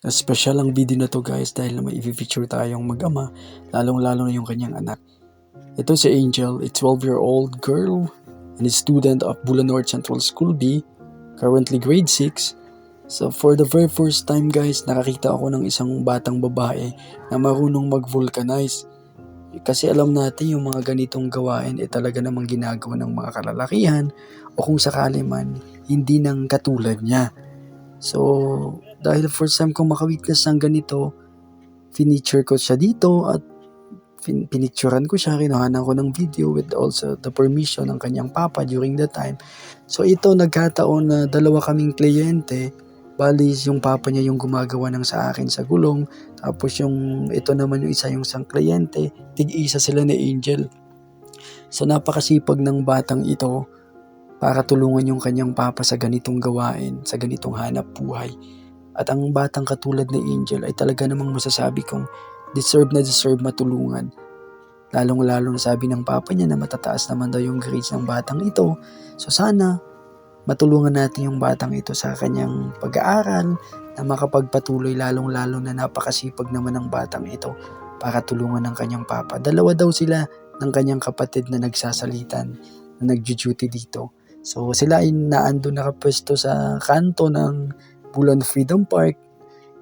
Special ang video na 'to guys dahil may i-fe-feature tayong mag-ama, lalong-lalo na yung kanyang anak. Ito si Angel, a 12-year-old girl and a student of Bulanor Central School B, currently grade 6. So for the very first time guys, nakakita ako ng isang batang babae na marunong mag-vulcanize. Kasi alam natin yung mga ganitong gawain talaga namang ginagawa ng mga kalalakihan o kung sakali man hindi nang katulad niya. So, dahil first time kong makawitness ng ganito, finicture ko siya dito at pinicturean ko siya, kinuhanan ko ng video with also the permission ng kanyang papa during that time. So ito nagkataon na dalawa kaming kliyente, bali yung papa niya yung gumagawa ng sa akin sa gulong, tapos yung ito naman yung isang kliyente, tig-isa sila ni Angel. So napakasipag ng batang ito para tulungan yung kanyang papa sa ganitong gawain, sa ganitong hanap buhay. At ang batang katulad ni Angel ay talaga namang masasabi kong deserve na deserve matulungan. Lalong-lalong sabi ng papa niya na matataas naman daw yung grades ng batang ito. So sana matulungan natin yung batang ito sa kanyang pag-aaral na makapagpatuloy, lalong-lalo na napakasipag naman ng batang ito para tulungan ng kanyang papa. Dalawa daw sila ng kanyang kapatid na nagsasalitan, na nag-duty dito. So sila ay naandun nakapwesto sa kanto ng Bulan Freedom Park,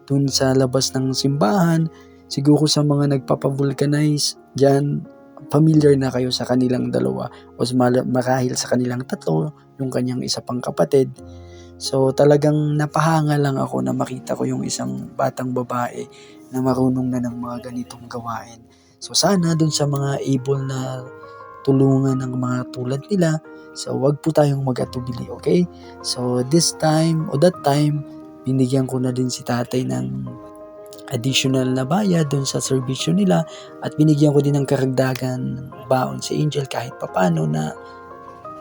dun sa labas ng simbahan. Siguro sa mga nagpapavulcanize dyan, familiar na kayo sa kanilang dalawa o marahil sa kanilang tatlo, yung kanyang isa pang kapatid. So talagang napahanga lang ako na makita ko yung isang batang babae na marunong na ng mga ganitong gawain. So sana dun sa mga able na tulungan ng mga tulad nila, so wag po tayong mag-atubili, okay? So this time o that time, binigyan ko na din si tatay ng additional na bayad dun sa serbisyo nila at binigyan ko din ng karagdagan baon si Angel kahit papano na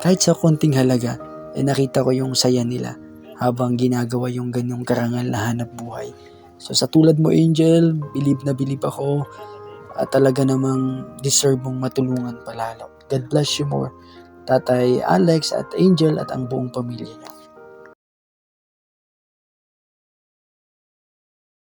kahit sa konting halaga, nakita ko yung saya nila habang ginagawa yung ganyong karangal na hanap buhay. So sa tulad mo Angel, believe na believe ako at talaga namang deserve mong matulungan palalo. God bless you more, Tatay Alex at Angel at ang buong pamilya niyo.